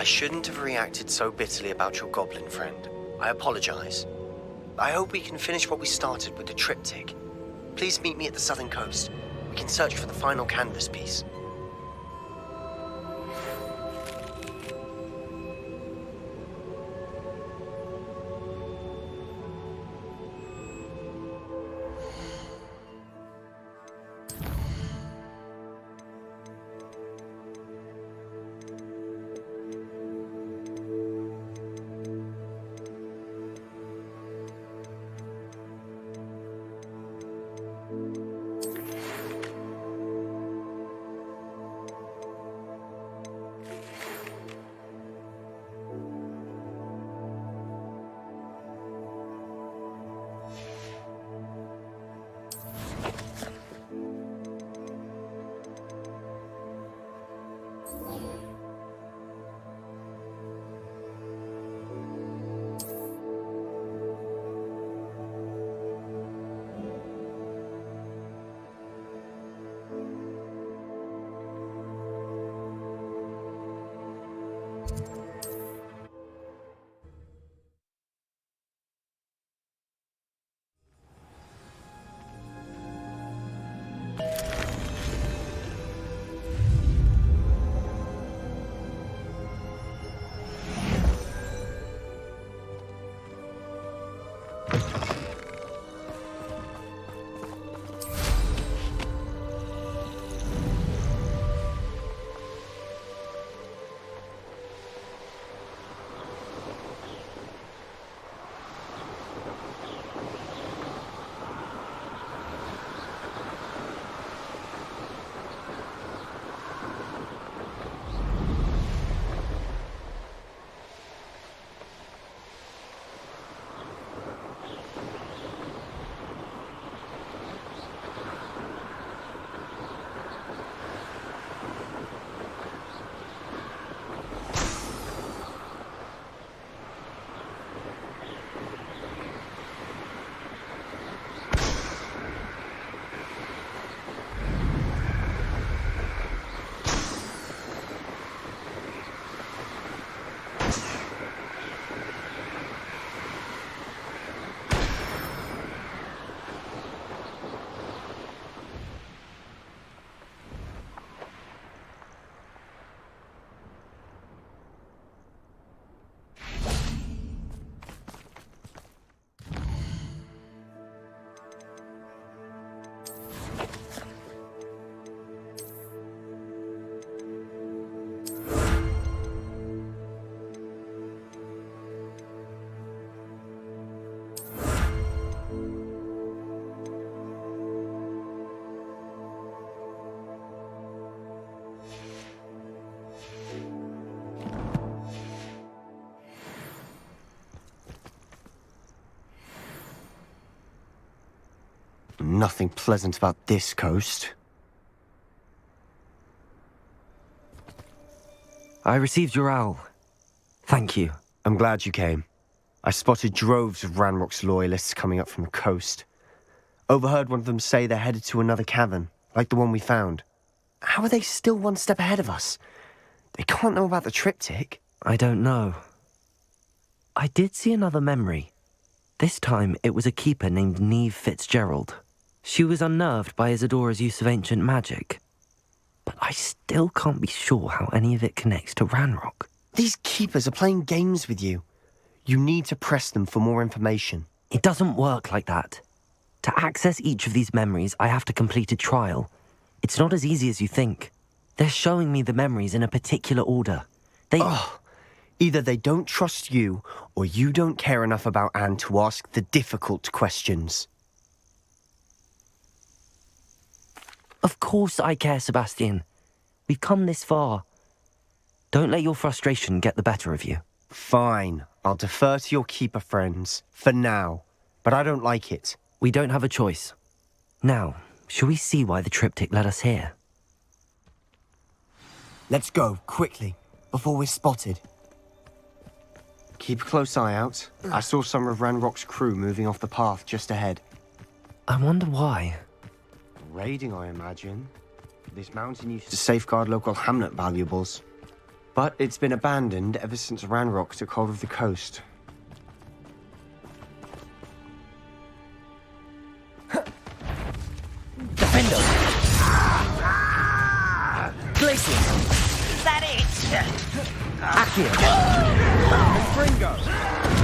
I shouldn't have reacted so bitterly about your goblin friend. I apologize. I hope we can finish what we started with the triptych. Please meet me at the southern coast. We can search for the final canvas piece. Nothing pleasant about this coast. I received your owl. Thank you. I'm glad you came. I spotted droves of Ranrock's loyalists coming up from the coast. Overheard one of them say they're headed to another cavern, like the one we found. How are they still one step ahead of us? They can't know about the triptych. I don't know. I did see another memory. This time it was a keeper named Neve Fitzgerald. She was unnerved by Isadora's use of ancient magic. But I still can't be sure how any of it connects to Ranrock. These keepers are playing games with you. You need to press them for more information. It doesn't work like that. To access each of these memories, I have to complete a trial. It's not as easy as you think. They're showing me the memories in a particular order. Either they don't trust you, or you don't care enough about Anne to ask the difficult questions. Of course I care, Sebastian. We've come this far. Don't let your frustration get the better of you. Fine. I'll defer to your keeper friends, for now. But I don't like it. We don't have a choice. Now, shall we see why the triptych led us here? Let's go, quickly, before we're spotted. Keep a close eye out. I saw some of Ranrock's crew moving off the path just ahead. I wonder why. Raiding, I imagine. This mountain used to safeguard local hamlet valuables. But it's been abandoned ever since Ranrock took hold of the coast. Defender! Glacier! Is that it? Accio! Fringo!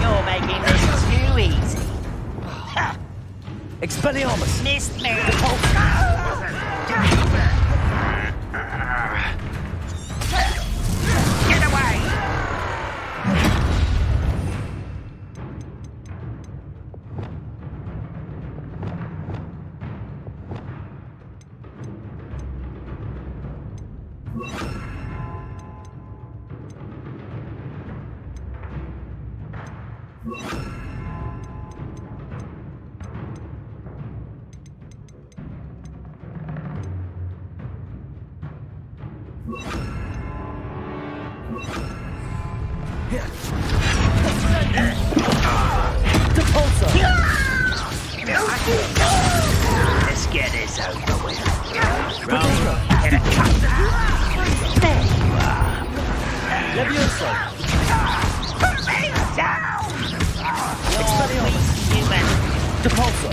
You're making this too easy. Expelliarmus! Missed me. Get away! Let's get this over with. Roll. Get a cut. There you are. Levioso! Put me down! You're weak, human. Depulso!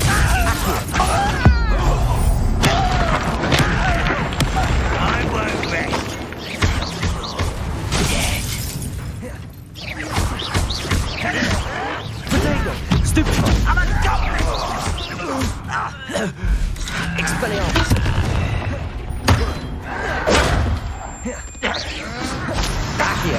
I won't rest. Potato! Stupefy! I'm a goblin! Expelliarmus! Accio!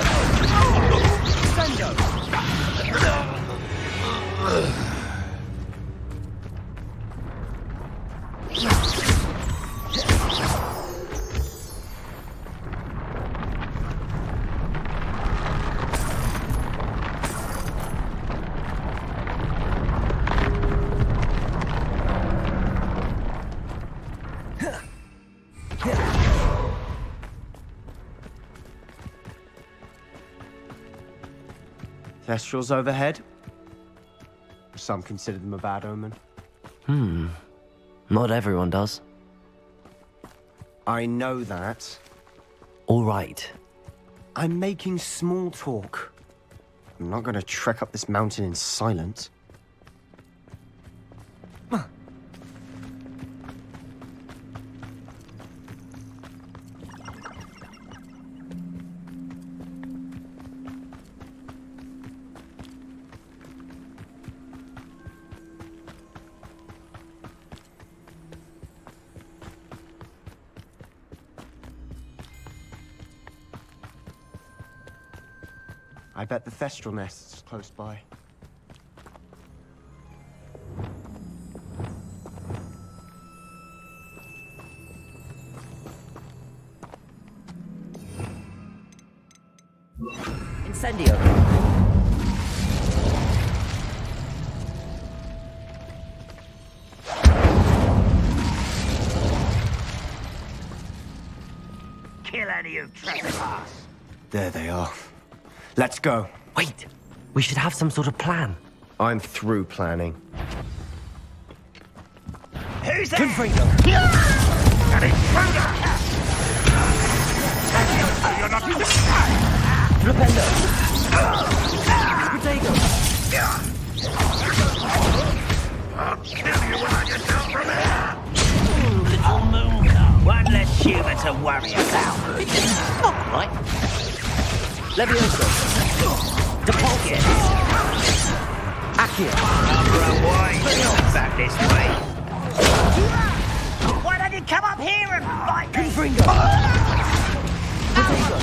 Thestrals overhead. Some consider them a bad omen. Not everyone does. I know that. All right. I'm making small talk. I'm not going to trek up this mountain in silence. I bet the Thestral nest's close by. Incendio! Kill any who trespass. There they are. Let's go. Wait! We should have some sort of plan. I'm through planning. Who's there? Confringo! An intruder! You're not Flipendo! Potato! I'll kill you when I get down from here! Little moon. One less human to worry about. Not right. Levioso! Depulso! Accio! Number one, back this way. Why don't you come up here and fight me? Confringo! Potato!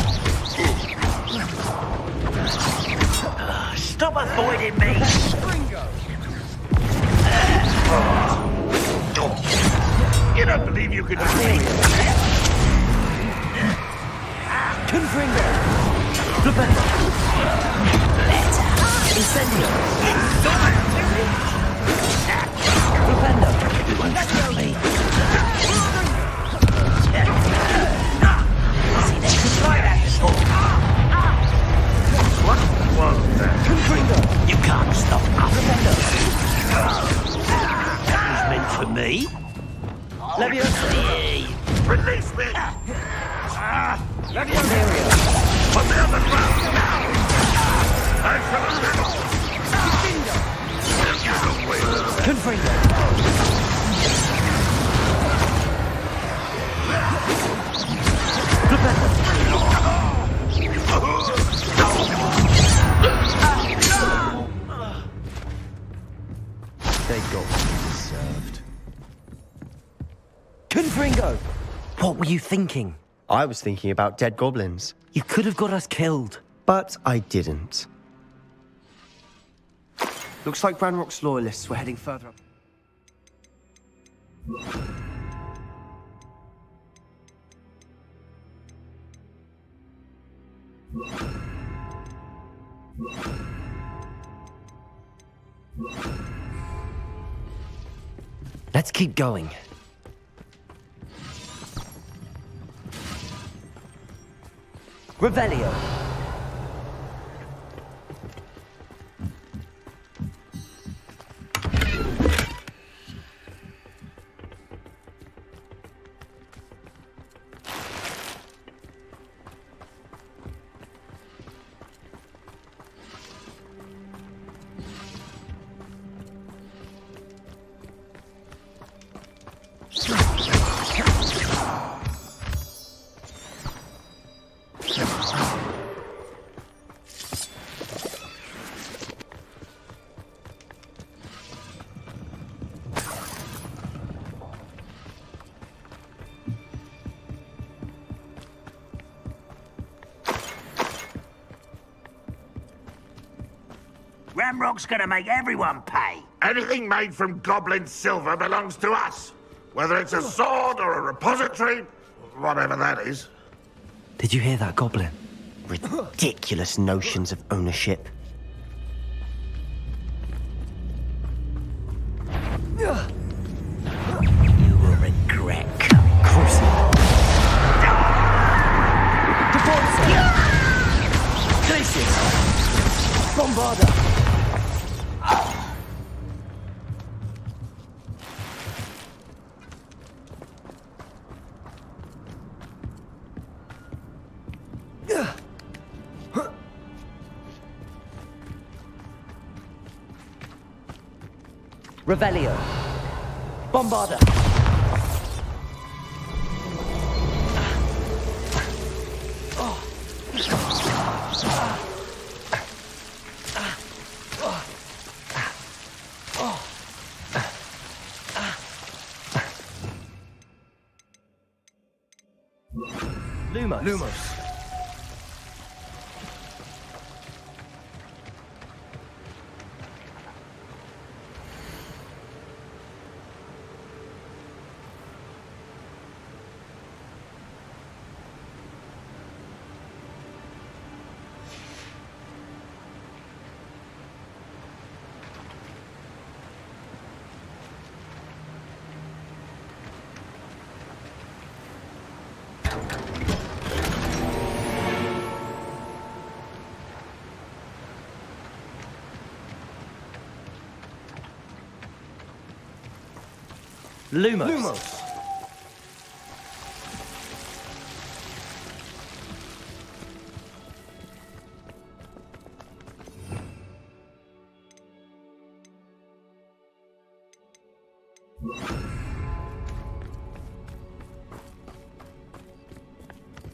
Stop avoiding me. You don't believe you could do me? Confringo! Flipendo! Incendio! Flipendo! You won't stop me. See, they could try that before. What was that? Confringo! You can't stop us. Flipendo! That was meant for me. Levioso! Release me! Ontario! On the other ground now! And for the middle! Confringo! They got what they deserved. Confringo! What were you thinking? I was thinking about dead goblins, You could have got us killed. but I didn't. Looks like Ranrock's loyalists were heading further up. Let's keep going. Revelio. Ramrock's gonna make everyone pay. Anything made from goblin silver belongs to us. Whether it's a sword or a repository, whatever that is. Did you hear that, Goblin? Ridiculous notions of ownership. You will regret coming. Bombarda! Revelio. Bombarda. Lumos. Lumos.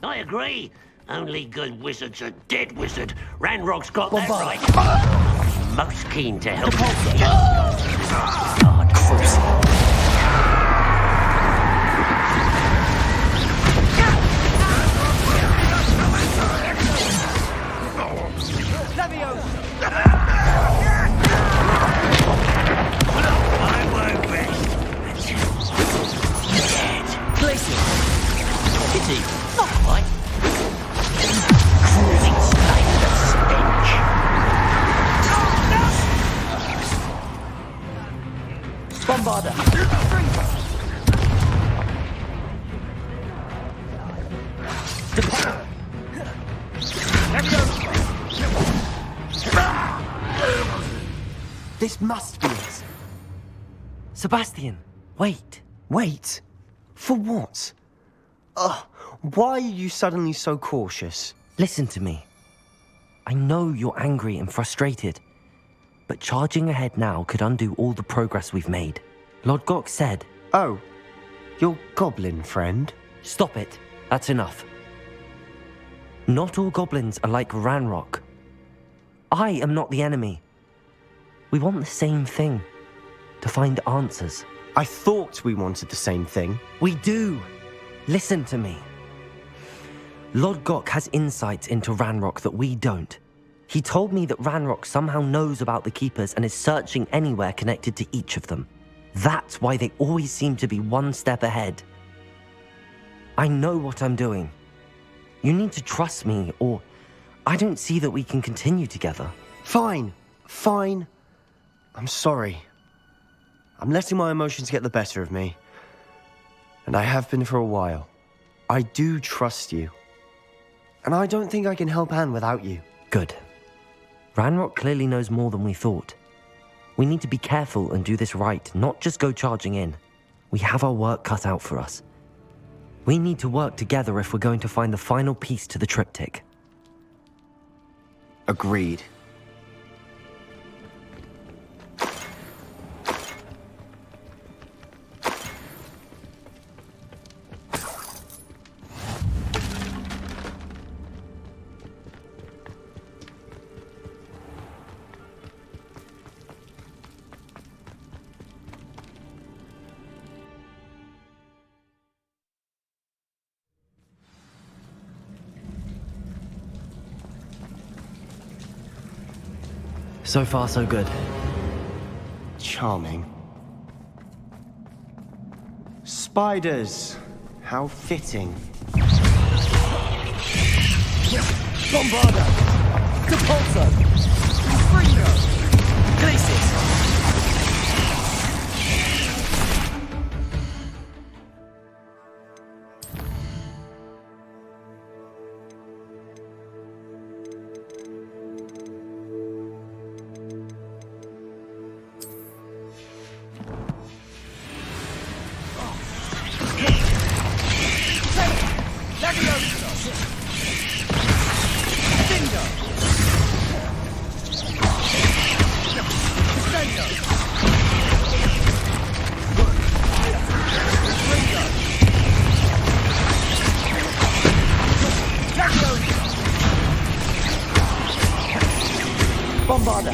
I agree. Only good wizard's a dead wizard. Ranrock's got that right. Most keen to help. God, crucible. I won't rest until you're dead. Places. Is he? Not quite. Cruising straight to the stench. Bombarda. This must be it. Sebastian, wait. Wait. For what? Ugh, why are you suddenly so cautious? Listen to me. I know you're angry and frustrated, but charging ahead now could undo all the progress we've made. Lord Gok said... Oh, your goblin friend? Stop it. That's enough. Not all goblins are like Ranrock. I am not the enemy. We want the same thing. To find answers. I thought we wanted the same thing. We do. Listen to me. Lord Gok has insights into Ranrock that we don't. He told me that Ranrock somehow knows about the Keepers and is searching anywhere connected to each of them. That's why they always seem to be one step ahead. I know what I'm doing. You need to trust me, or I don't see that we can continue together. Fine. I'm sorry. I'm letting my emotions get the better of me. And I have been for a while. I do trust you. And I don't think I can help Anne without you. Good. Ranrock clearly knows more than we thought. We need to be careful and do this right, not just go charging in. We have our work cut out for us. We need to work together if we're going to find the final piece to the triptych. Agreed. So far, so good. Charming. Spiders. How fitting. Bombarda! Depulso! Fringo! Glacis! Bombarda!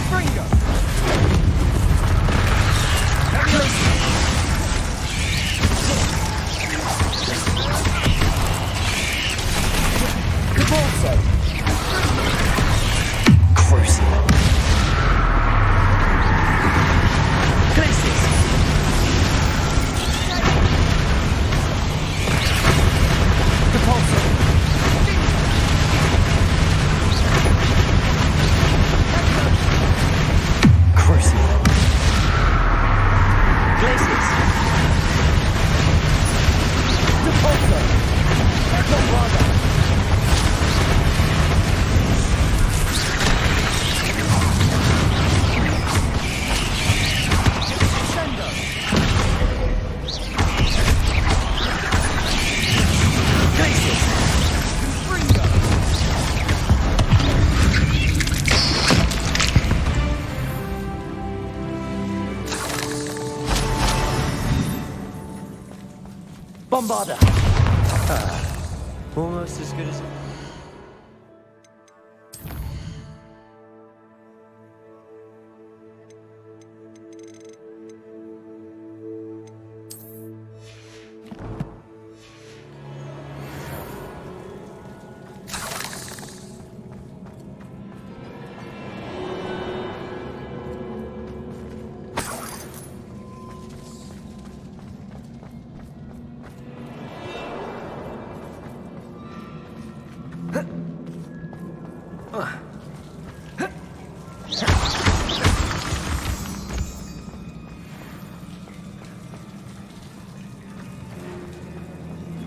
Fringo! Depulso! Crucible! Glacis! Depulso! Crucible! Glacis! Depulso! Bombarda! Bombarda! Almost as good as...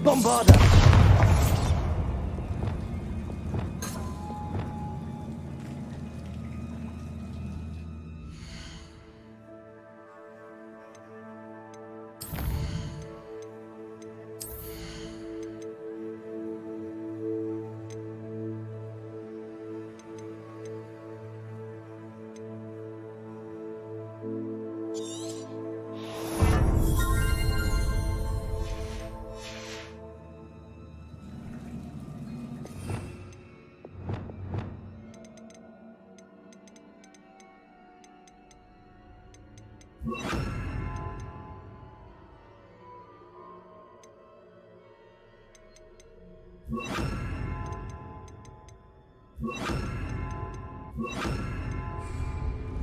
Bombarda!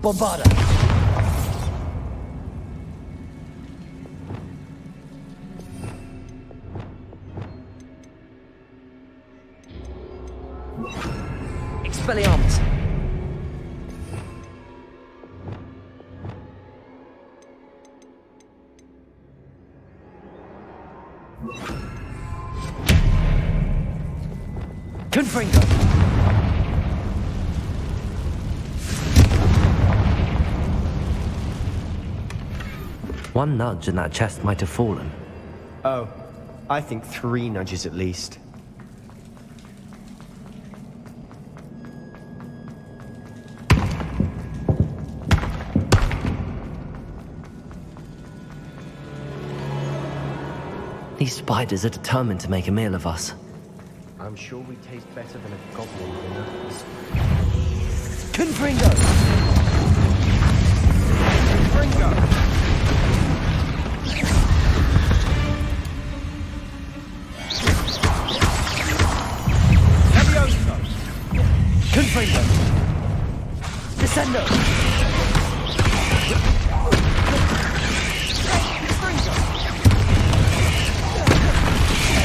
Bombarda! Expelliarmus! Confringo! One nudge and that chest might have fallen. Oh, I think 3 nudges at least. These spiders are determined to make a meal of us. I'm sure we taste better than a goblin dinner. Confringo! Confringo! Confringo! Descendo!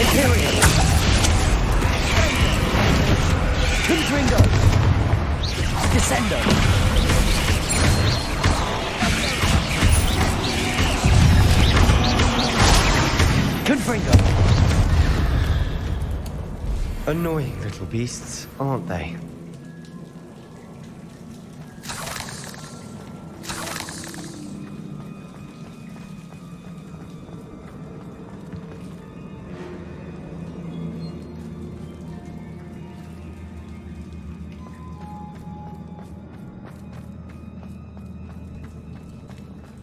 Imperial! Confringo! Descendo! Confringo! Annoying little beasts, aren't they?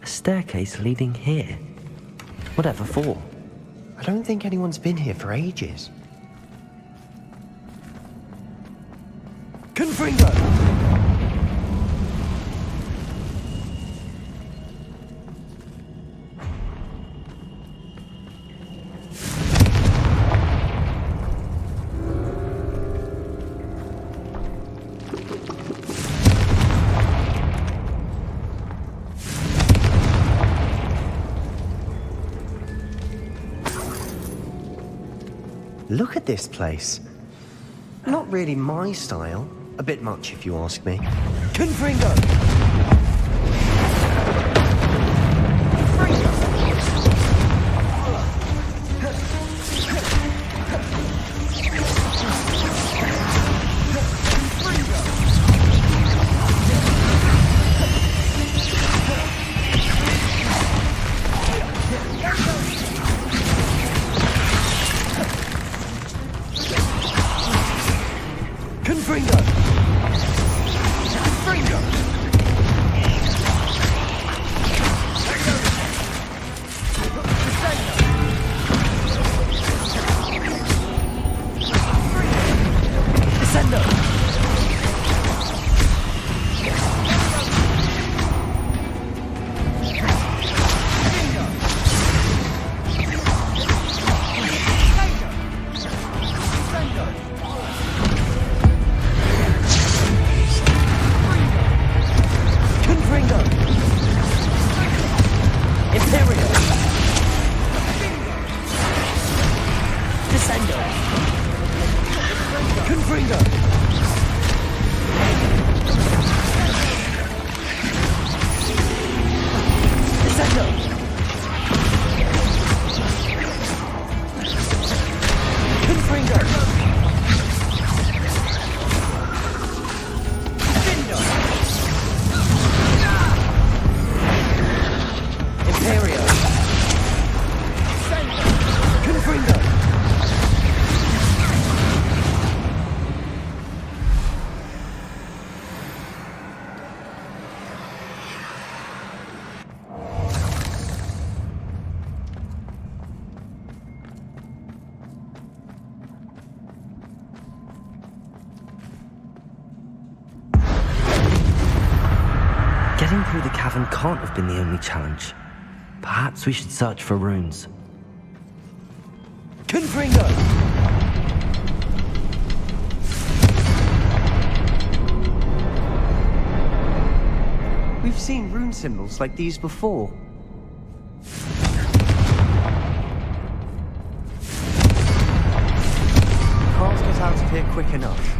A staircase leading here. Whatever for? I don't think anyone's been here for ages. Confringo! Look at this place. Not really my style. A bit much, if you ask me. Confringo! Confringo! Confringo! Descendo! Confringo! Imperial! Descendo! Confringo! Descendo! Confringo! Findo! Imperial! Confringo! Getting through the cavern can't have been the only challenge. Perhaps we should search for runes. Confringo! We've seen rune symbols like these before. Can't get out of here quick enough.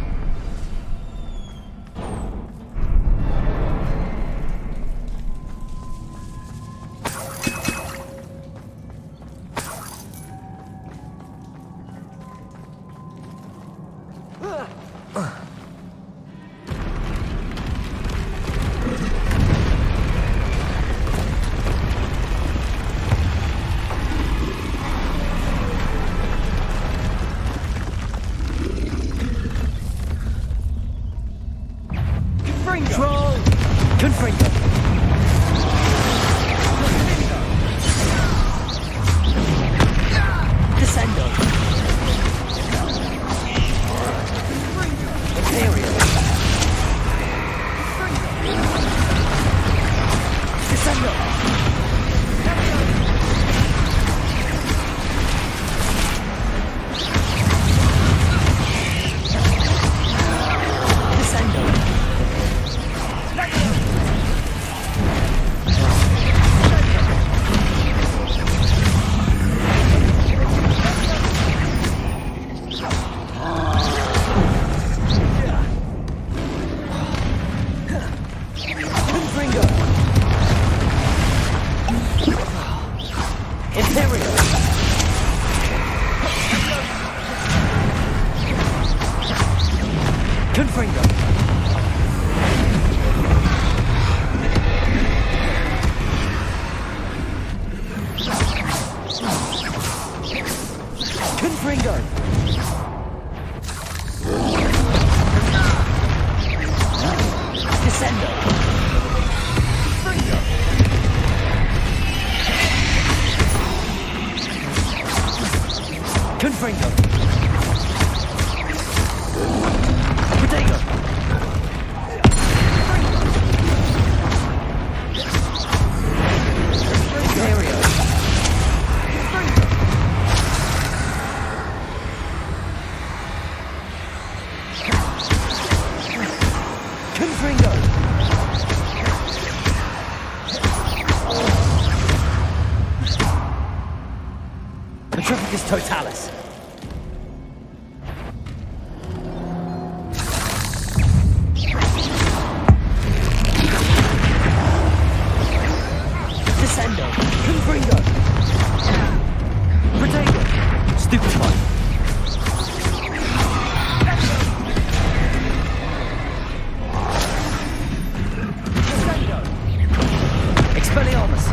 Confringo! Descendo! Imperial! Descendo! Confringo! Confringo! Descendo! Confringo! Potato! Imperial! Confringo! Petrificus totalis! Descendo! Confringo! Potato! Stupefy! Descendo! Expelliarmus!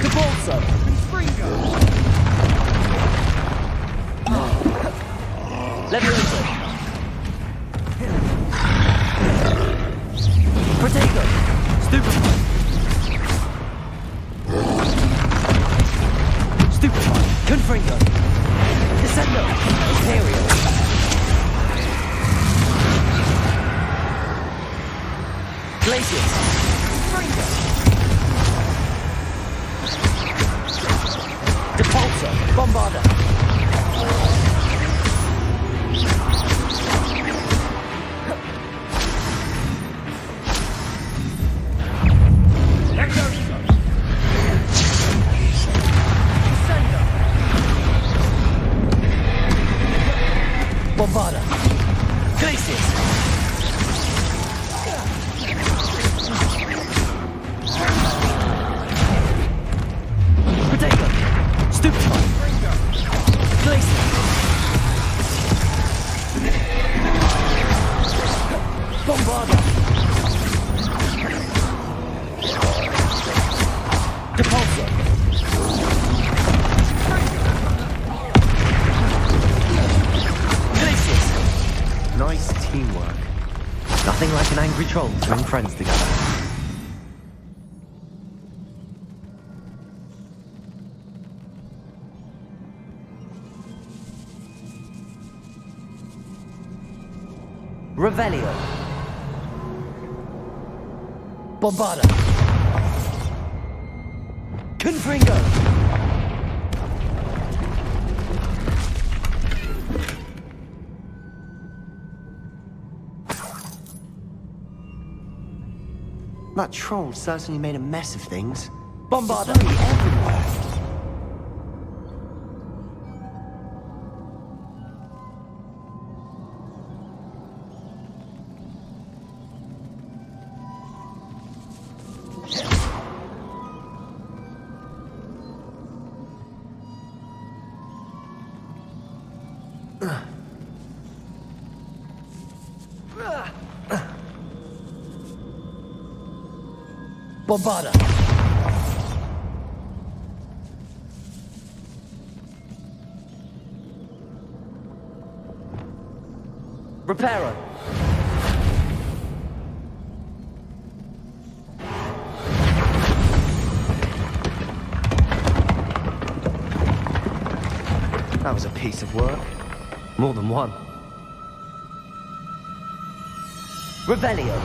Cabalso! Confringo! Levioso! Potato! Stupefy! Stupefy! Confringo! Descendo! Imperial! Glacius! Confringo! Depulso! Bombarda! Bombarda! Glacius! Potato! Stupefy! Glacius! Bombarda! Depulso! Nice teamwork. Nothing like an angry troll to bring friends together. Revelio. Bombarda! Confringo! That troll certainly made a mess of things. Bombarda! Debris everywhere. Bombarda! Reparo! That was a piece of work. More than one. Revelio!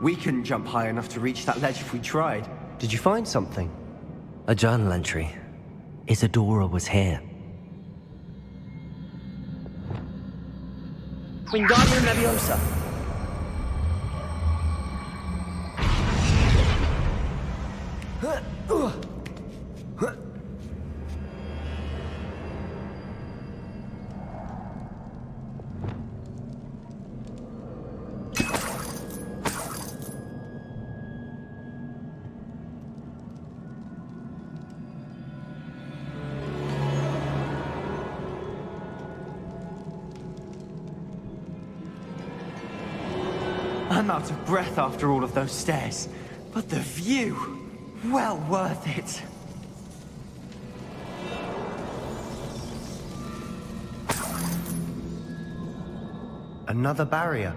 We couldn't jump high enough to reach that ledge if we tried. Did you find something? A journal entry. Isadora was here. Wingardium Leviosa! I'm out of breath after all of those stairs. But the view, well worth it. Another barrier.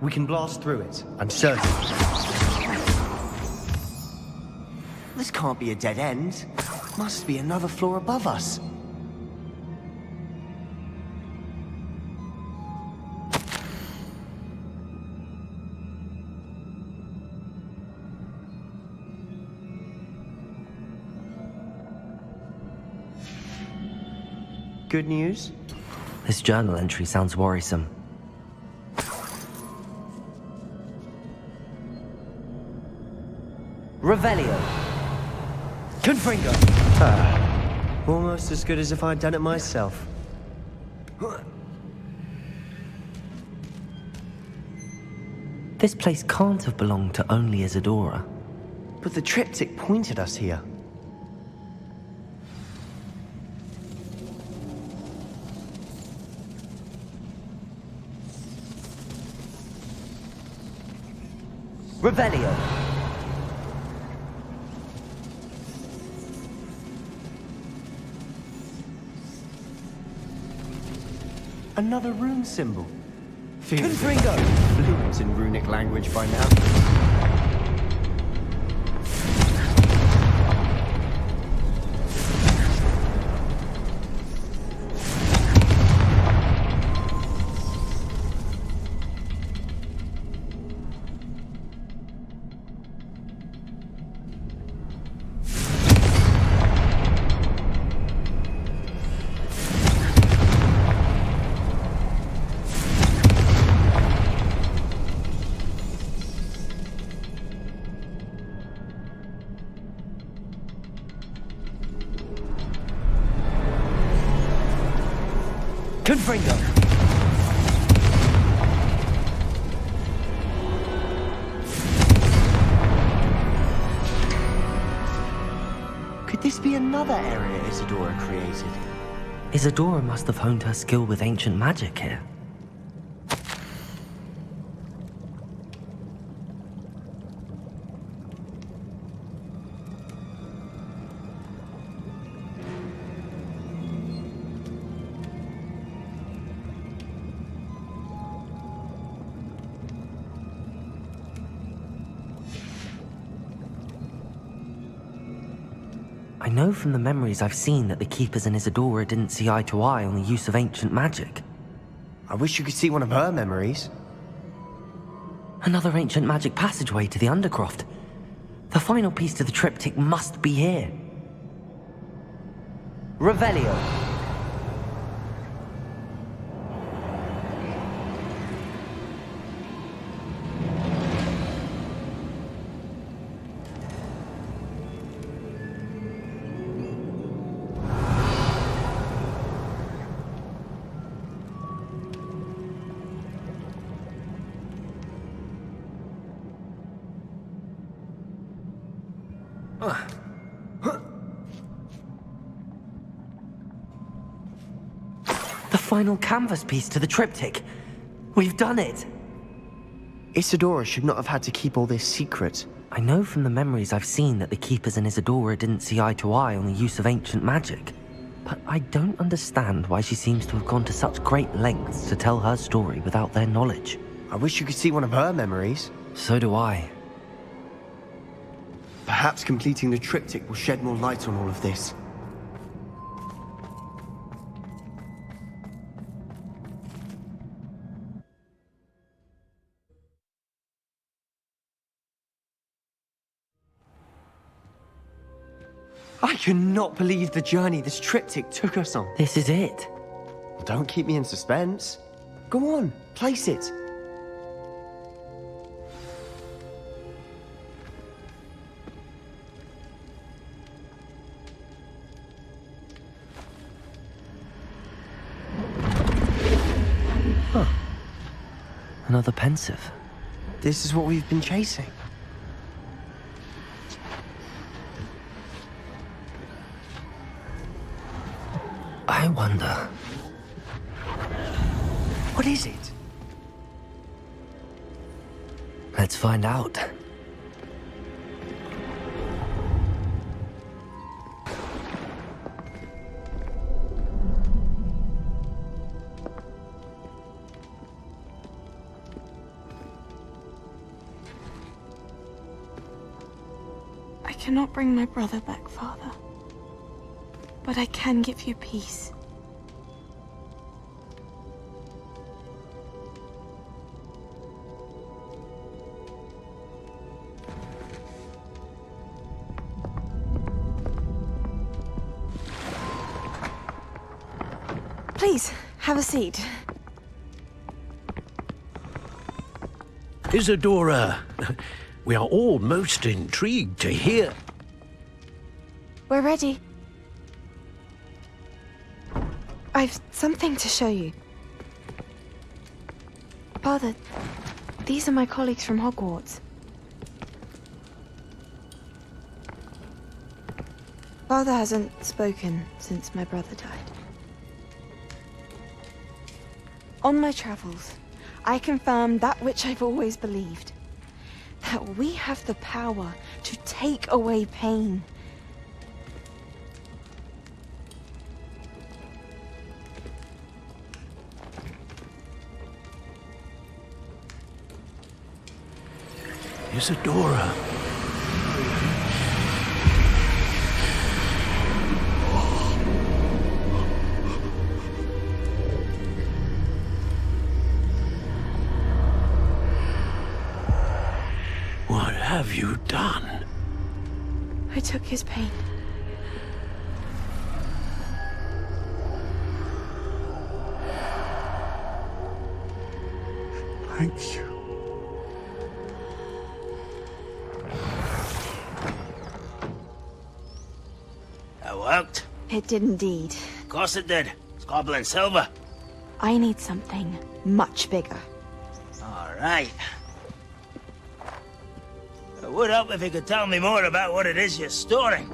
We can blast through it, I'm certain. This can't be a dead end. Must be another floor above us. Good news? This journal entry sounds worrisome. Revelio! Confringo! Almost as good as if I'd done it myself. This place can't have belonged to only Isadora. But the triptych pointed us here. Revelio! Another rune symbol. Confringo! Fluent in runic language by now. Confringo! Could this be another area Isadora created? Isadora must have honed her skill with ancient magic here. I know from the memories I've seen that the Keepers and Isadora didn't see eye to eye on the use of ancient magic. I wish you could see one of her memories. Another ancient magic passageway to the Undercroft. The final piece to the triptych must be here. Revelio. The final canvas piece to the triptych. We've done it. Isadora should not have had to keep all this secret. I know from the memories I've seen that the Keepers and Isadora didn't see eye to eye on the use of ancient magic. But I don't understand why she seems to have gone to such great lengths to tell her story without their knowledge. I wish you could see one of her memories. So do I. Perhaps completing the triptych will shed more light on all of this. I cannot believe the journey this triptych took us on. This is it. Don't keep me in suspense. Go on, place it. Another pensive. This is what we've been chasing. I wonder. What is it? Let's find out. I cannot bring my brother back, Father. But I can give you peace. Please, have a seat. Isadora, we are all most intrigued to hear. We're ready. I've something to show you. Father, these are my colleagues from Hogwarts. Father hasn't spoken since my brother died. On my travels, I confirmed that which I've always believed. That we have the power to take away pain. Isadora. What have you done? I took his pain. Thank you. That worked. It did indeed. Of course it did. It's goblin silver. I need something much bigger. All right. It would help if you could tell me more about what it is you're storing.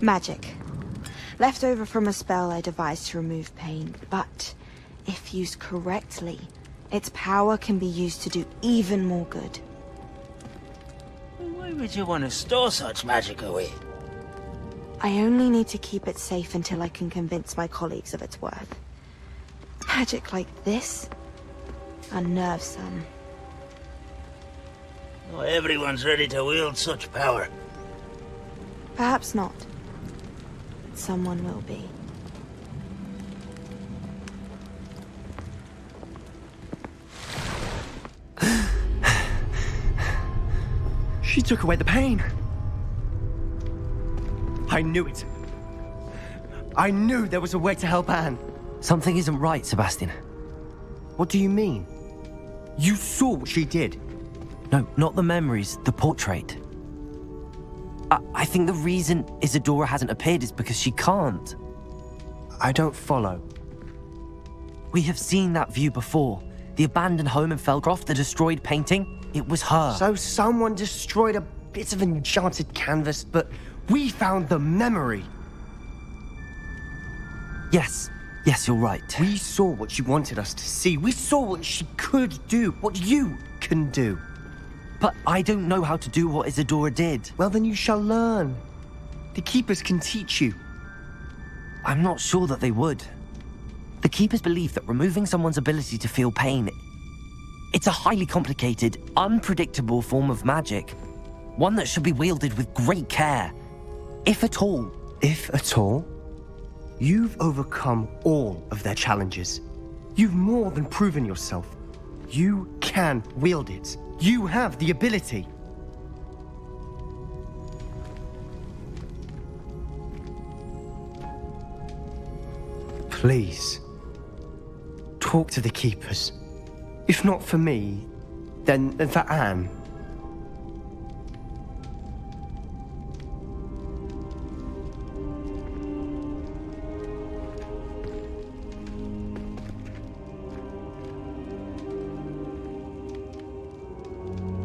Magic. Left over from a spell I devised to remove pain, but if used correctly, its power can be used to do even more good. Why would you want to store such magic away? I only need to keep it safe until I can convince my colleagues of its worth. Magic like this unnerves some, Not everyone's ready to wield such power. Perhaps not. Someone will be. She took away the pain. I knew it. I knew there was a way to help Anne. Something isn't right, Sebastian. What do you mean? You saw what she did. No, not the memories, the portrait. I think the reason Isadora hasn't appeared is because she can't. I don't follow. We have seen that view before. The abandoned home in Felcroft, the destroyed painting, it was her. So someone destroyed a bit of enchanted canvas, but we found the memory. Yes, you're right. We saw what she wanted us to see. We saw what she could do, what you can do. But I don't know how to do what Isadora did. Well, then you shall learn. The Keepers can teach you. I'm not sure that they would. The Keepers believe that removing someone's ability to feel pain, it's a highly complicated, unpredictable form of magic. One that should be wielded with great care. If at all. If at all? You've overcome all of their challenges. You've more than proven yourself. You can wield it. You have the ability. Please, talk to the Keepers. If not for me, then for Anne.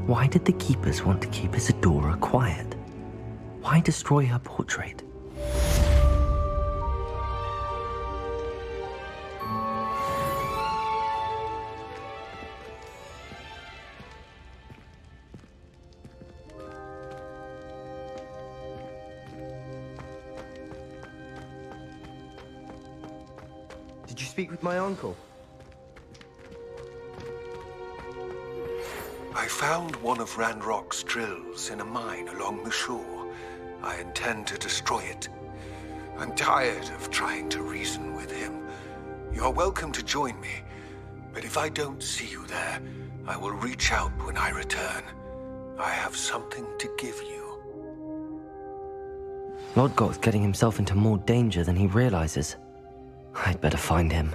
Why did the Keepers want to keep Isadora quiet? Why destroy her portrait? Did you speak with my uncle? I found one of Ranrock's drills in a mine along the shore. I intend to destroy it. I'm tired of trying to reason with him. You're welcome to join me, but if I don't see you there, I will reach out when I return. I have something to give you. Lodgoth's getting himself into more danger than he realizes. I'd better find him.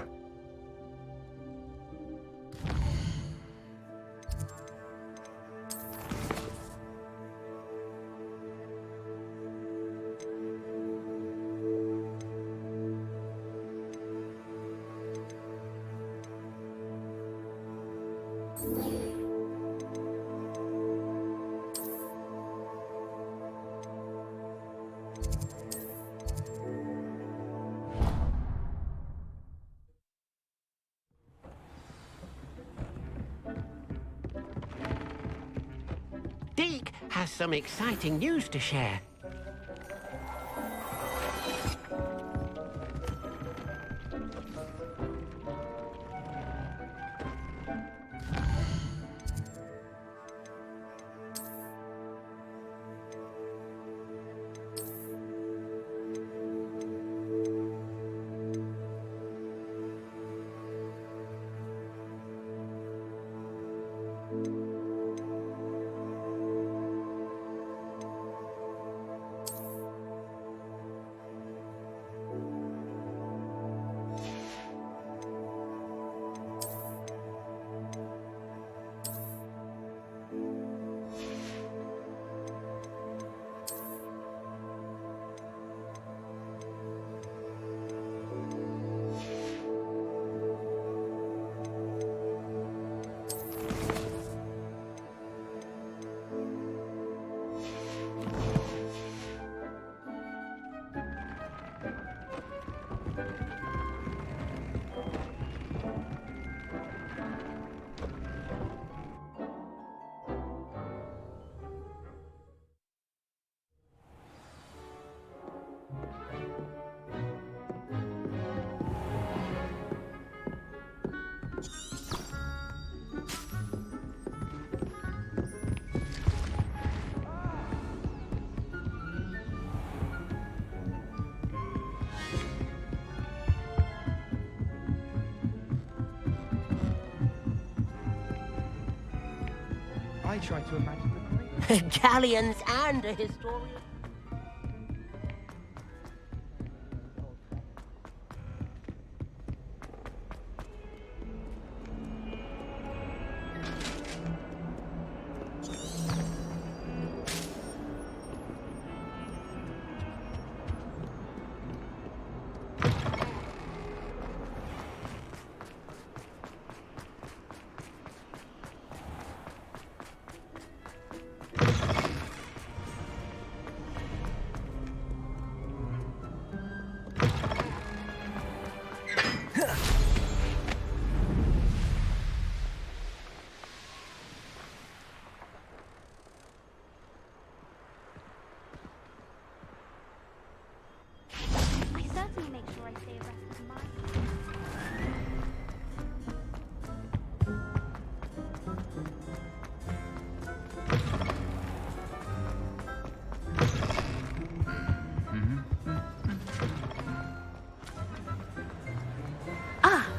Deke has some exciting news to share. try to imagine the great. Galleons and a historian. I certainly make sure I stay abreast of mine.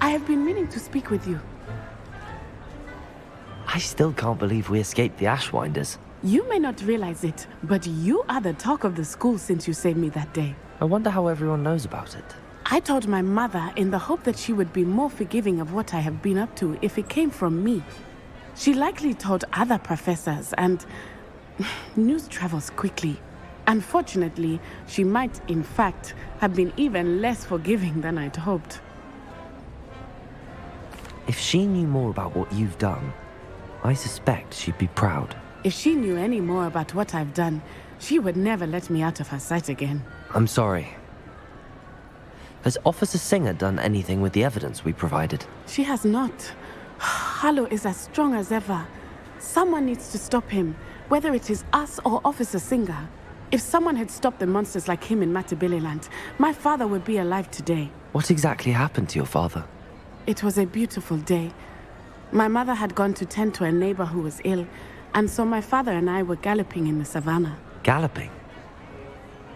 I have been meaning to speak with you. I still can't believe we escaped the Ashwinders. You may not realize it, but you are the talk of the school since you saved me that day. I wonder how everyone knows about it. I told my mother in the hope that she would be more forgiving of what I have been up to if it came from me. She likely told other professors, and news travels quickly. Unfortunately, she might, in fact, have been even less forgiving than I'd hoped. If she knew more about what you've done, I suspect she'd be proud. If she knew any more about what I've done, she would never let me out of her sight again. I'm sorry. Has Officer Singer done anything with the evidence we provided? She has not. Harlow is as strong as ever. Someone needs to stop him, whether it is us or Officer Singer. If someone had stopped the monsters like him in Matabeleland, my father would be alive today. What exactly happened to your father? It was a beautiful day. My mother had gone to tend to a neighbor who was ill, and so my father and I were galloping in the savannah. Galloping?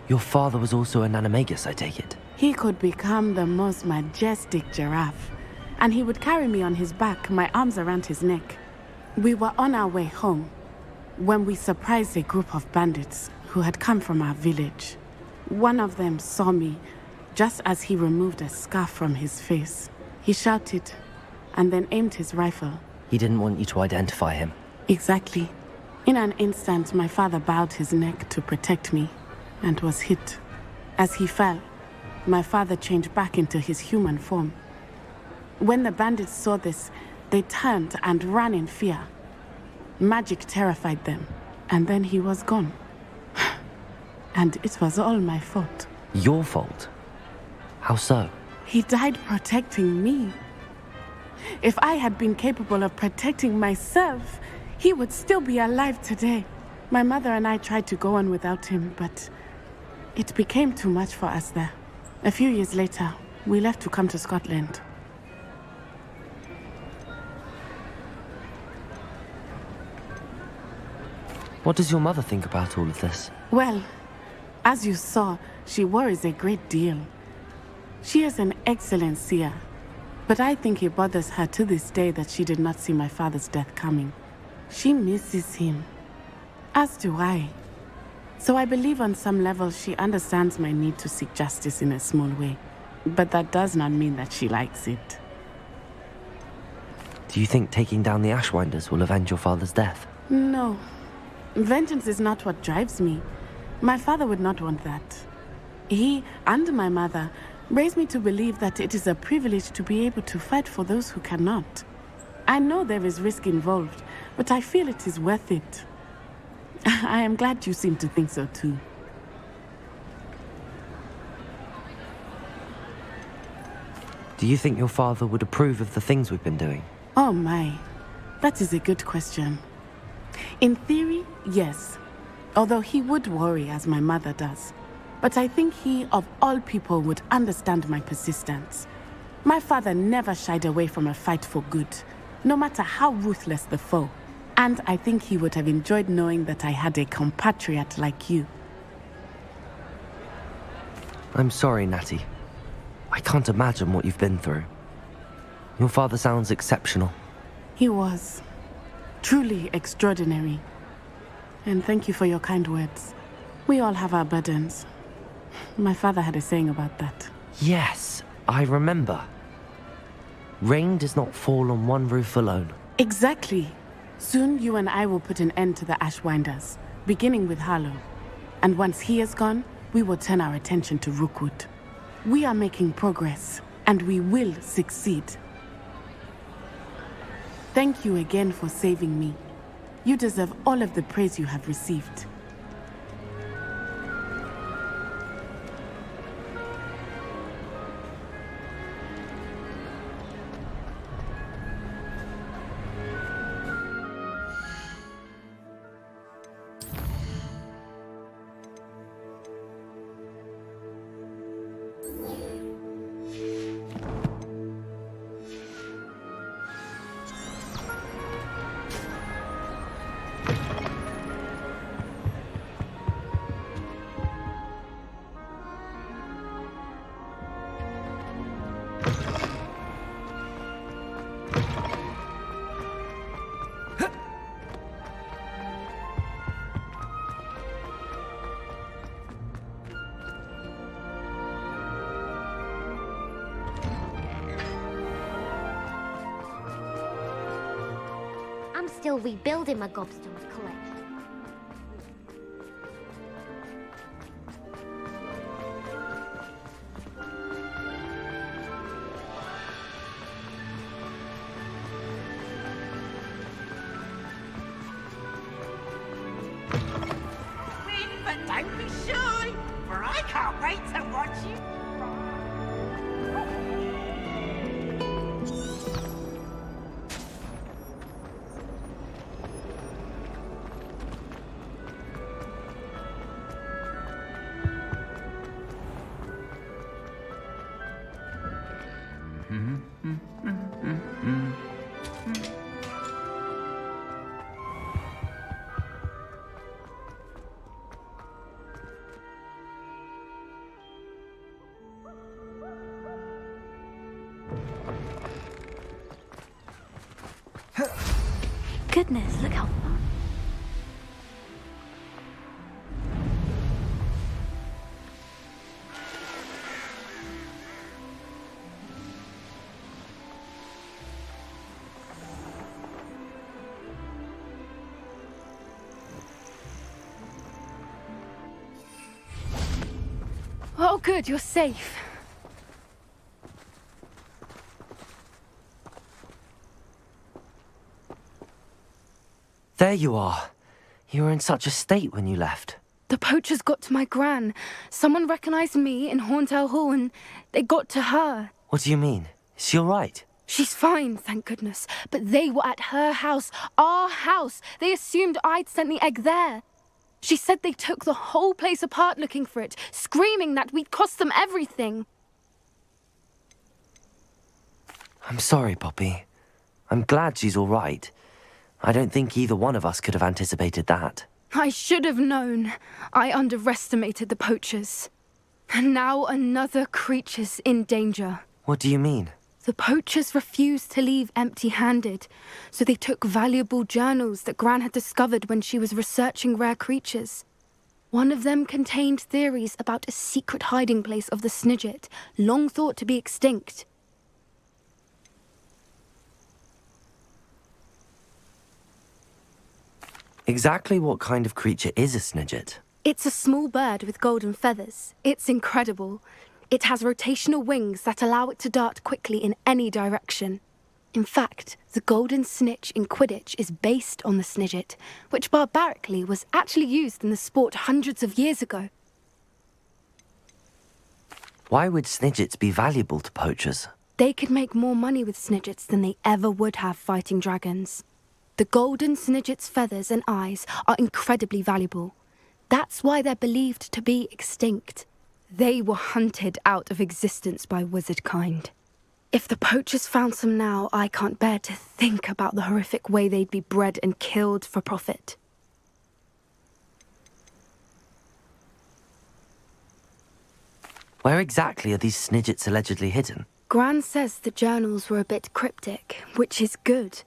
Your father was also an animagus, I take it? He could become the most majestic giraffe, and he would carry me on his back, my arms around his neck. We were on our way home when we surprised a group of bandits who had come from our village. One of them saw me just as he removed a scarf from his face. He shouted and then aimed his rifle. He didn't want you to identify him. Exactly. In an instant, my father bowed his neck to protect me and was hit. As he fell, my father changed back into his human form. When the bandits saw this, they turned and ran in fear. Magic terrified them, and then he was gone. And it was all my fault. Your fault? How so? He died protecting me. If I had been capable of protecting myself, he would still be alive today. My mother and I tried to go on without him, but it became too much for us there. A few years later, we left to come to Scotland. What does your mother think about all of this? Well, as you saw, she worries a great deal. She is an excellent seer, but I think it bothers her to this day that she did not see my father's death coming. She misses him, as do I. So I believe on some level she understands my need to seek justice in a small way, but that does not mean that she likes it. Do you think taking down the Ashwinders will avenge your father's death? No. Vengeance is not what drives me. My father would not want that. He and my mother raised me to believe that it is a privilege to be able to fight for those who cannot. I know there is risk involved, but I feel it is worth it. I am glad you seem to think so too. Do you think your father would approve of the things we've been doing? Oh my, that is a good question. In theory, yes. Although he would worry as my mother does. But I think he, of all people, would understand my persistence. My father never shied away from a fight for good, no matter how ruthless the foe. And I think he would have enjoyed knowing that I had a compatriot like you. I'm sorry, Natty. I can't imagine what you've been through. Your father sounds exceptional. He was. Truly extraordinary. And thank you for your kind words. We all have our burdens. My father had a saying about that. Yes, I remember. Rain does not fall on one roof alone. Exactly. Soon you and I will put an end to the Ashwinders, beginning with Harlow. And once he is gone, we will turn our attention to Rookwood. We are making progress, and we will succeed. Thank you again for saving me. You deserve all of the praise you have received. I'm still rebuilding my gobstones collection. Win, but don't be shy, for I can't wait to watch you. Goodness, look how fun. Oh, good, you're safe. There you are. You were in such a state when you left. The poachers got to my gran. Someone recognized me in Horntail Hall and they got to her. What do you mean? Is she all right? She's fine, thank goodness. But they were at her house, our house. They assumed I'd sent the egg there. She said they took the whole place apart looking for it, screaming that we'd cost them everything. I'm sorry, Poppy. I'm glad she's all right. I don't think either one of us could have anticipated that. I should have known. I underestimated the poachers. And now another creature's in danger. What do you mean? The poachers refused to leave empty-handed, so they took valuable journals that Gran had discovered when she was researching rare creatures. One of them contained theories about a secret hiding place of the Snidget, long thought to be extinct. Exactly what kind of creature is a Snidget? It's a small bird with golden feathers. It's incredible. It has rotational wings that allow it to dart quickly in any direction. In fact, the golden snitch in Quidditch is based on the Snidget, which barbarically was actually used in the sport hundreds of years ago. Why would Snidgets be valuable to poachers? They could make more money with Snidgets than they ever would have fighting dragons. The golden Snidget's feathers and eyes are incredibly valuable. That's why they're believed to be extinct. They were hunted out of existence by wizard kind. If the poachers found some now, I can't bear to think about the horrific way they'd be bred and killed for profit. Where exactly are these Snidgets allegedly hidden? Gran says the journals were a bit cryptic, which is good.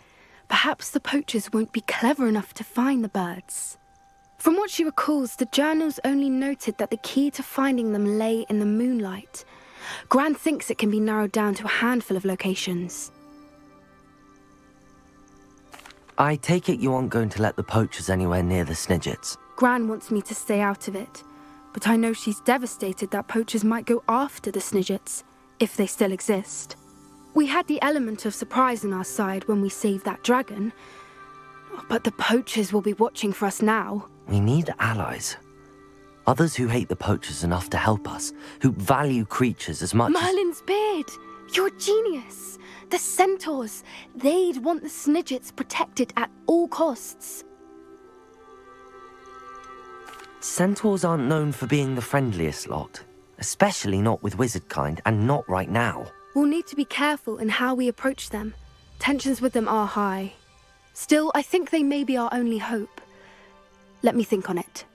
Perhaps the poachers won't be clever enough to find the birds. From what she recalls, the journals only noted that the key to finding them lay in the moonlight. Gran thinks it can be narrowed down to a handful of locations. I take it you aren't going to let the poachers anywhere near the Snidgets. Gran wants me to stay out of it, but I know she's devastated that poachers might go after the Snidgets, if they still exist. We had the element of surprise on our side when we saved that dragon, but the poachers will be watching for us now. We need allies. Others who hate the poachers enough to help us, who value creatures as much Merlin's beard! You're a genius! The centaurs! They'd want the Snidgets protected at all costs. Centaurs aren't known for being the friendliest lot, especially not with wizard kind, and not right now. We'll need to be careful in how we approach them. Tensions with them are high. Still, I think they may be our only hope. Let me think on it.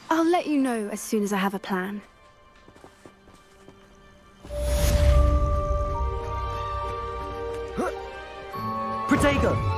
I'll let you know as soon as I have a plan. Protego!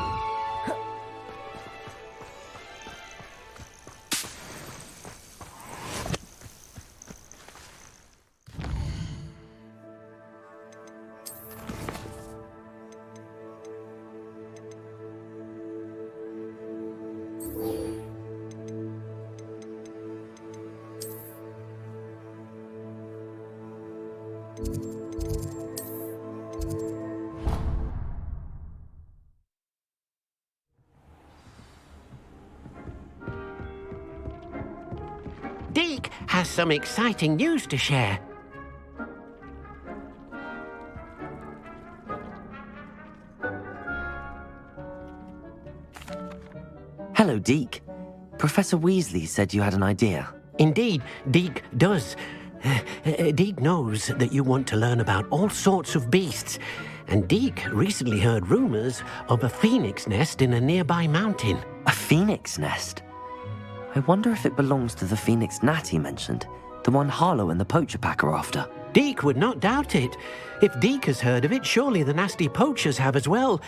Deke has some exciting news to share. Hello, Deke. Professor Weasley said you had an idea. Indeed, Deke does. Deke knows that you want to learn about all sorts of beasts, and Deke recently heard rumors of a phoenix nest in a nearby mountain. A phoenix nest? I wonder if it belongs to the phoenix gnat he mentioned, the one Harlow and the poacher pack are after. Deke would not doubt it. If Deke has heard of it, surely the nasty poachers have as well,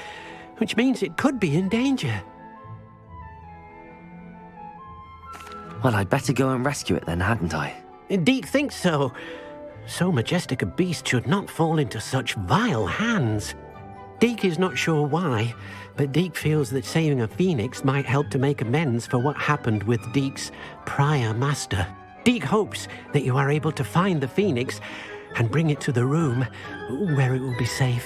which means it could be in danger. Well, I'd better go and rescue it then, hadn't I? Deke thinks so. So majestic a beast should not fall into such vile hands. Deke is not sure why, but Deke feels that saving a phoenix might help to make amends for what happened with Deke's prior master. Deke hopes that you are able to find the phoenix and bring it to the room where it will be safe.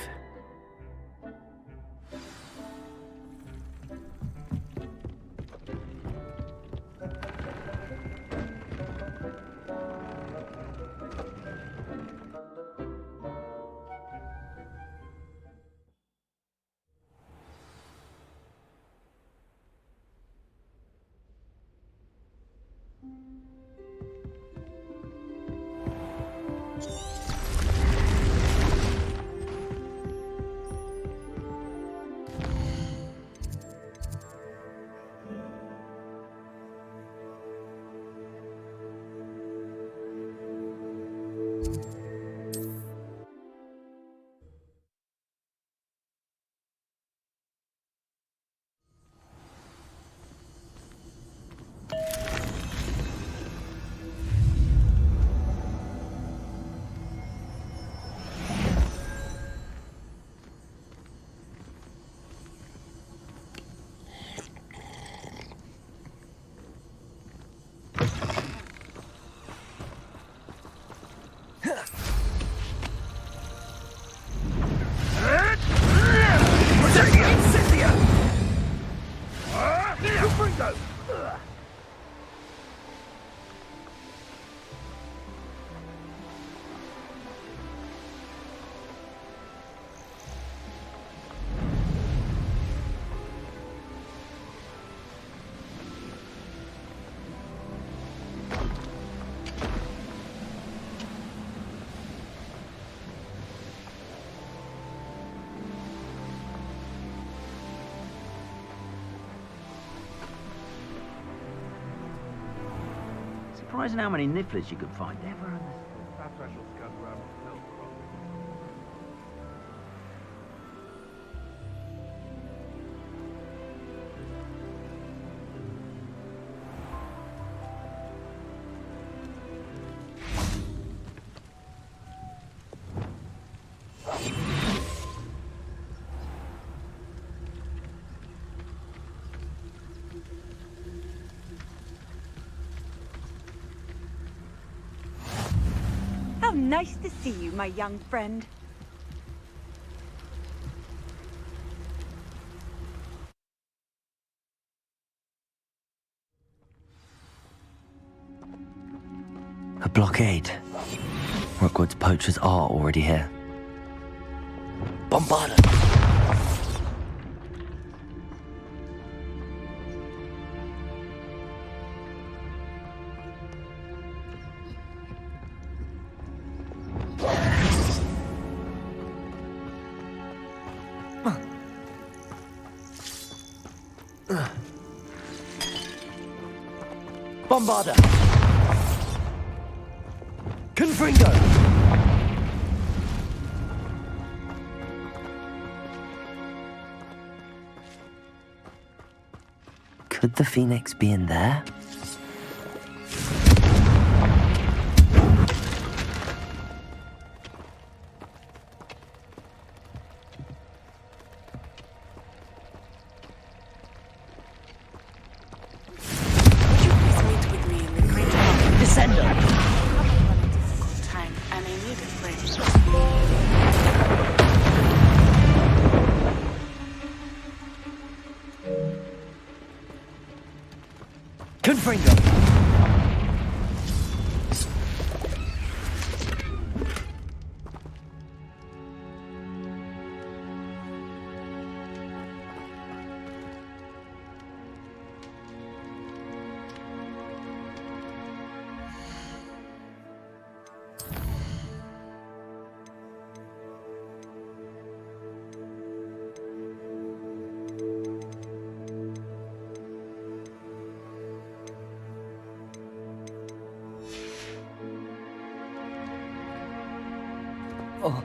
Surprising how many nifflers you could find. Nice to see you, my young friend. A blockade. Rookwood's poachers are already here. Bombard 'em! Bombarder! Confringo! Could the Phoenix be in there? Confringo! Oh.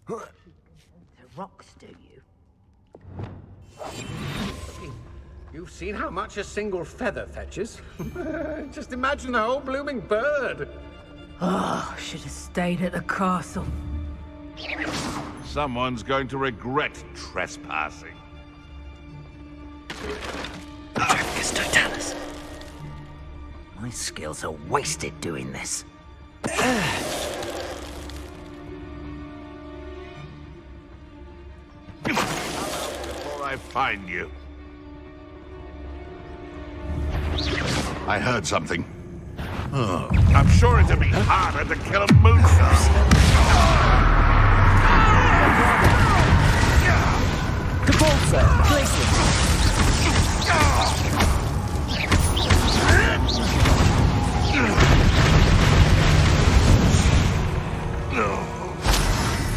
The rocks, do you? You've seen how much a single feather fetches? Just imagine a whole blooming bird. Oh, should have stayed at the castle. Someone's going to regret trespassing. Just don't tell us. My skills are wasted doing this. Before I find you. I heard something. Oh, I'm sure it'd be harder to kill a moonstar. Cabolsa, places.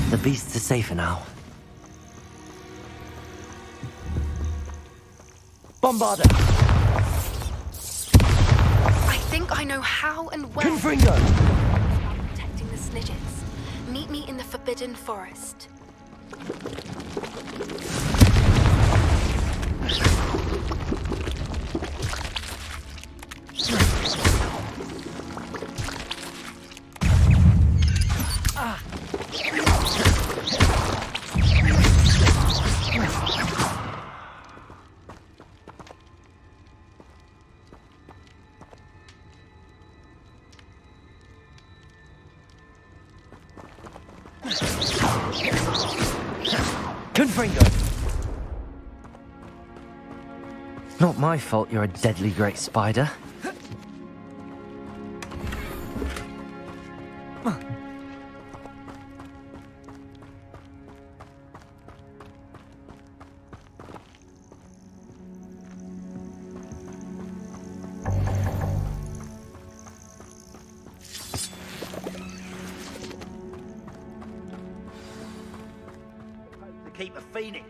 The beasts are safer now. Bombarder! I think I know how and where. Confringo! About protecting the Snidgets. Meet me in the Forbidden Forest. Confringo! Not my fault you're a deadly great spider. To keep a phoenix.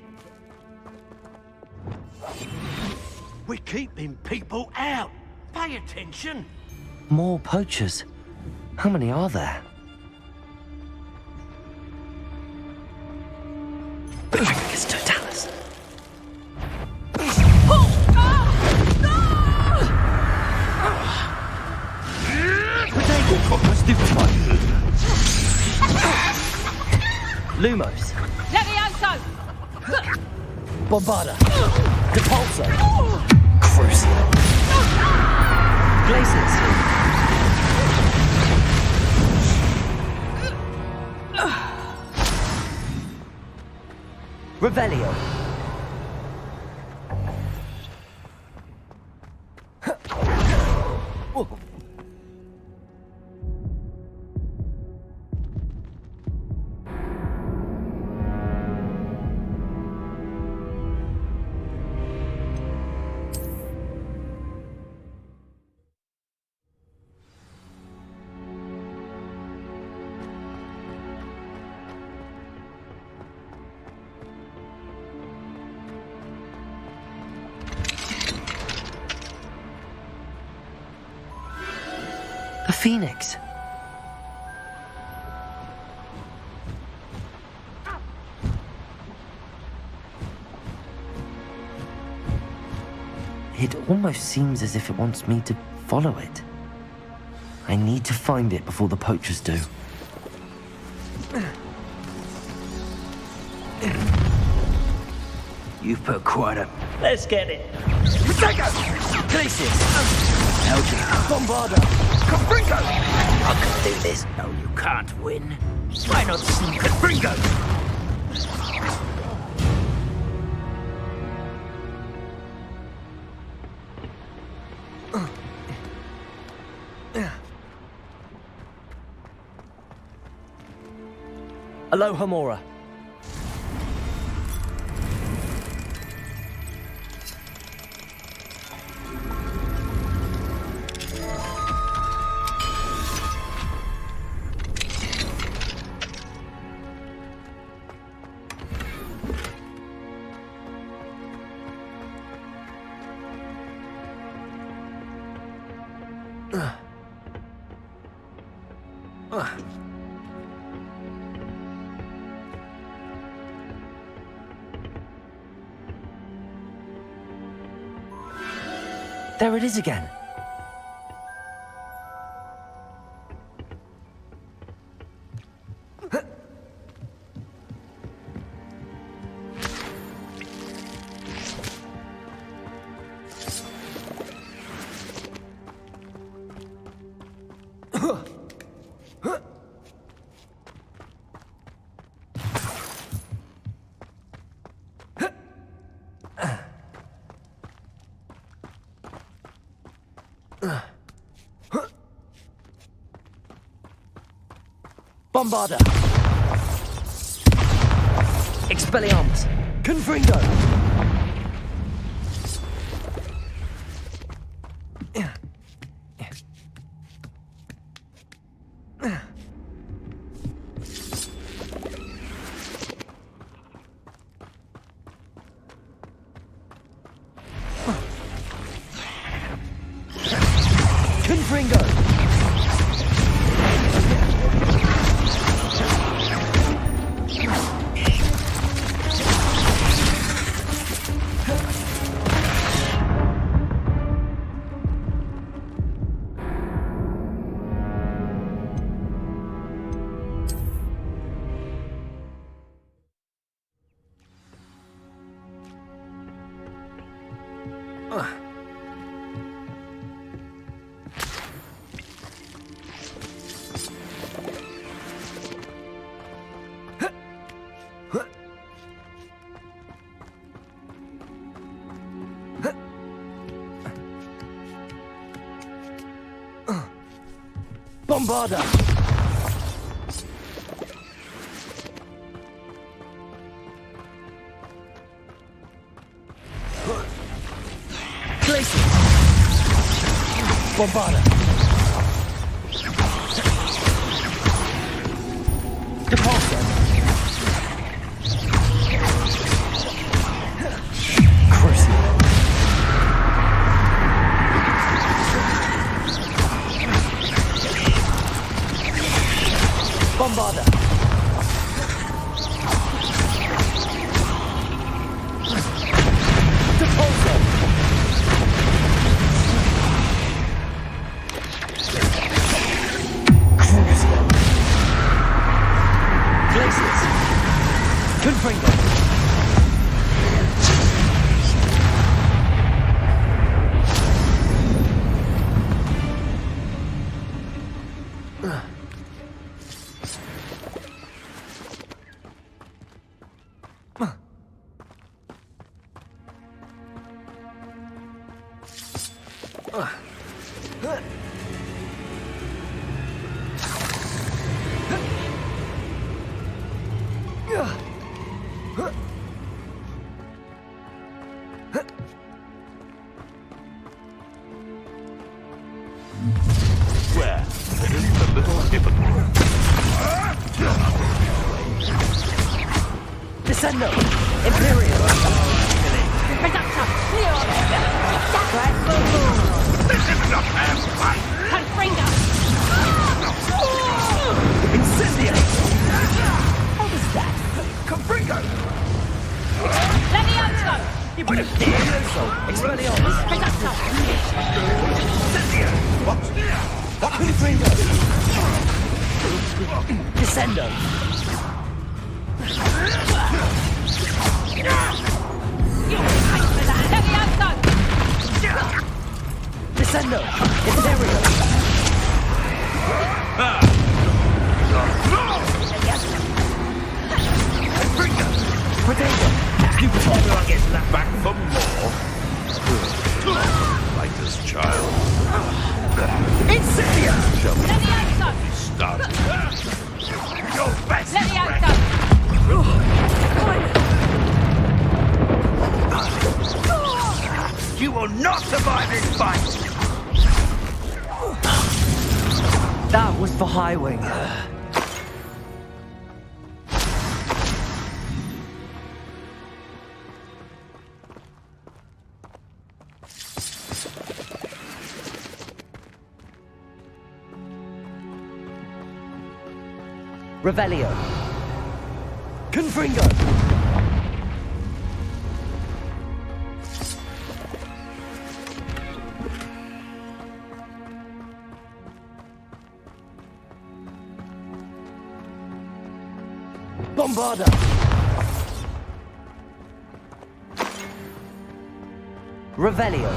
We're keeping people out. Pay attention. More poachers. How many are there? Dracus Totalis. Lumos. Levioso! Bombarda. Depulso. Crucial. Glaciers. Revelio. The Phoenix. It almost seems as if it wants me to follow it. I need to find it before the poachers do. You've put quite a... Let's get it. Glaciers. Elgin. Bombarda. Confringo! I can do this. No, you can't win. Why not sneak Confringo? Aloha Mora. There it is again. Bombarda. Expelliarmus. Confringo. Confringo. Bombarda. Glacier. Bombarda. Depulso. Crucial. Where? It isn't a little hypocrite. Descendo! Imperial! Reductor! Clear! This isn't a fair fight! Confringo! Incendio! What was that? Confringo! Levioso! You would have dared! Expelliarmus! Reductor! Incendio! What? What? Confringo! Descendo! Levioso! Descendo! Imperial! Protego! Everyone gets that back for more. Fighter's child. Incendia! Levioso! Start. Your best Levioso! You will not survive this fight! That was for Highwing. Revelio. Confringo. Bombarda. Revelio.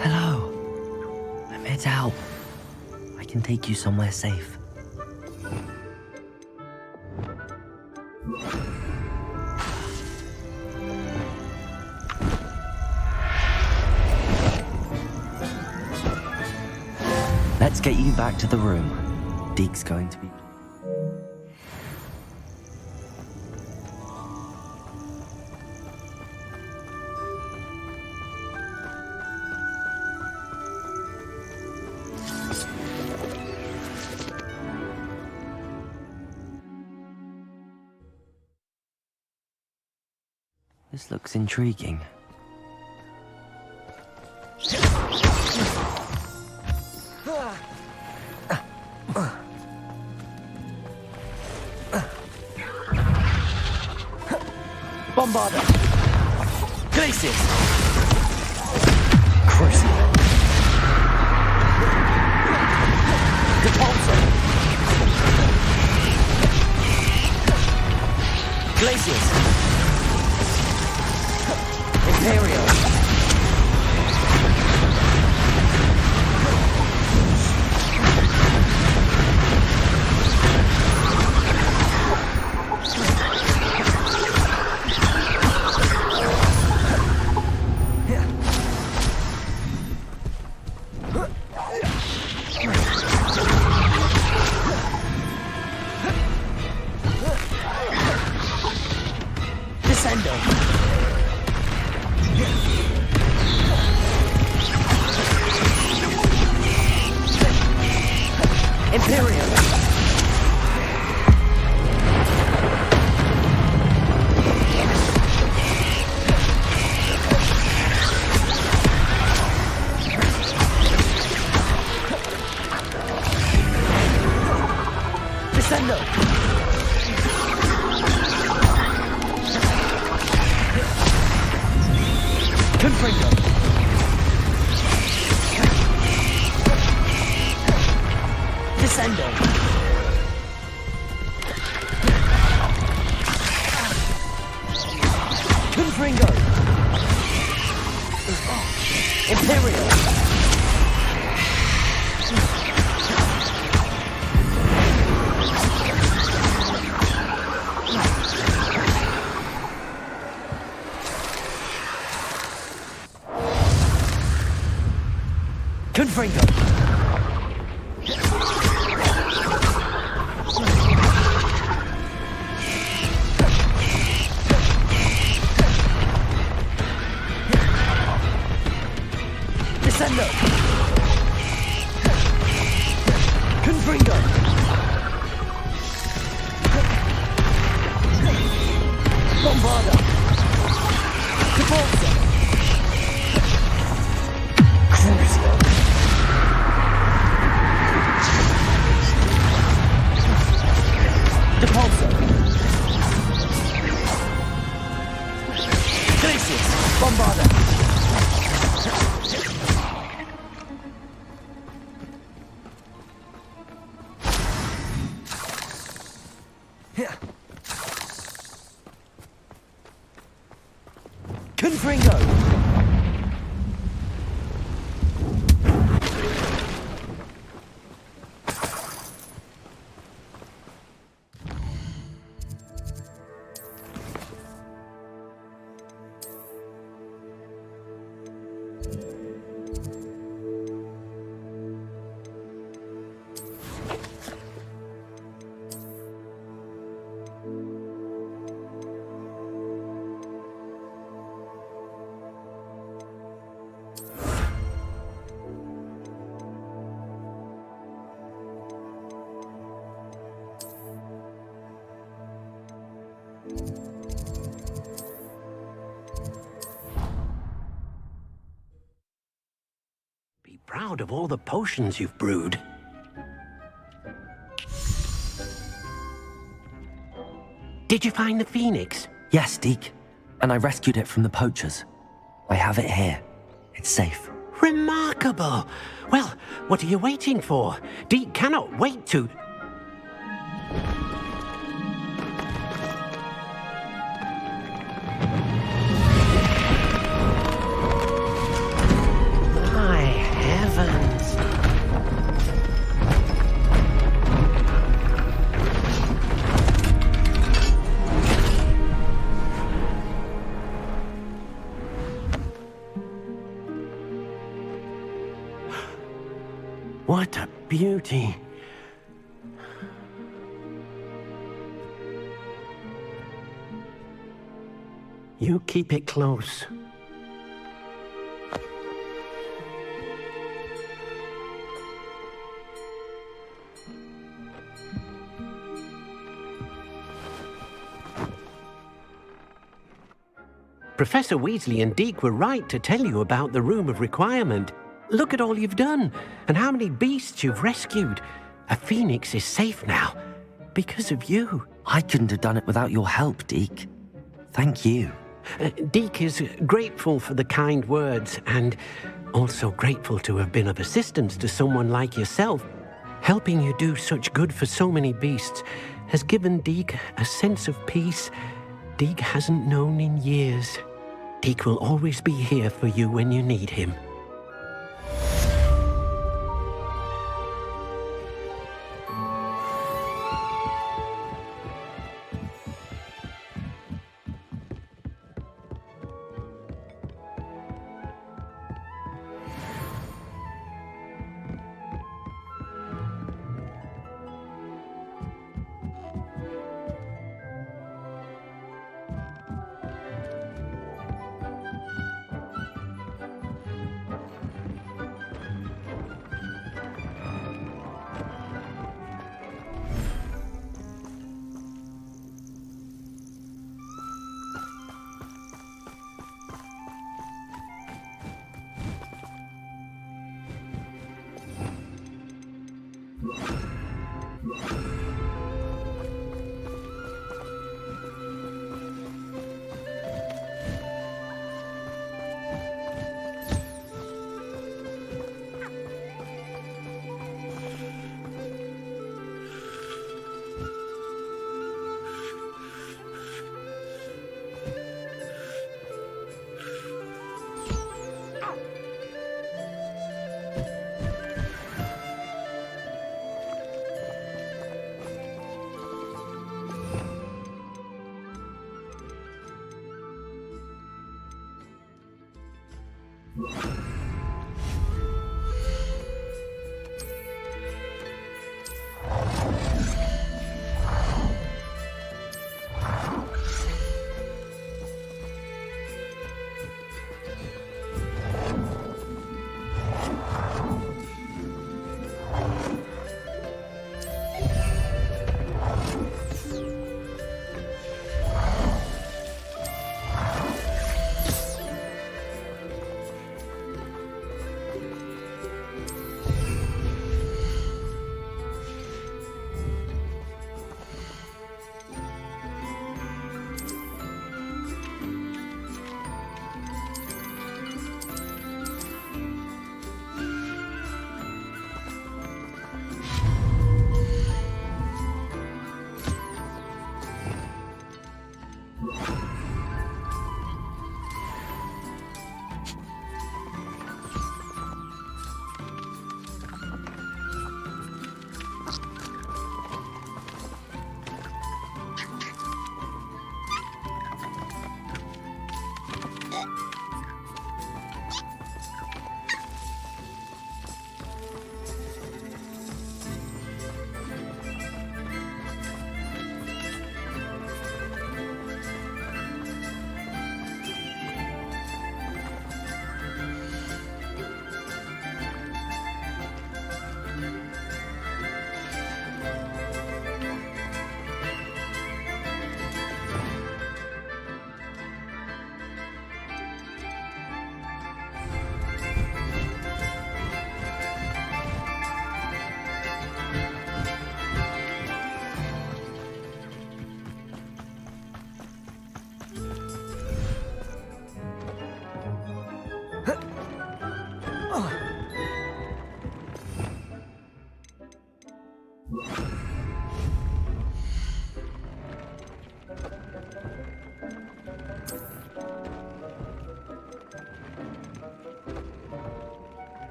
Hello. I'm here to help. I can take you somewhere safe. Let's get you back to the room. Deke's going to be... This looks intriguing. Bombarda! Glacius! Crucible! Depulso! Glacius! Imperial! Descendo! Confringo! Descendo! Confringo! Imperial! Confringo! Descendo! Confringo! Bombarda! Caporza! Crucio! Depulso! Glacius! Bombarda! Confringo! Be proud of all the potions you've brewed. Did you find the Phoenix? Yes, Deke. And I rescued it from the poachers. I have it here. It's safe. Remarkable! Well, what are you waiting for? Deke cannot wait to... My heavens! What a beauty! You keep it close. Professor Weasley and Deke were right to tell you about the Room of Requirement. Look at all you've done, and how many beasts you've rescued. A phoenix is safe now, because of you. I couldn't have done it without your help, Deke. Thank you. Deke is grateful for the kind words, and also grateful to have been of assistance to someone like yourself. Helping you do such good for so many beasts has given Deke a sense of peace Deke hasn't known in years. Deke will always be here for you when you need him.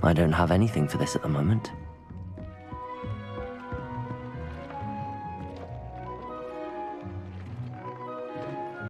I don't have anything for this at the moment.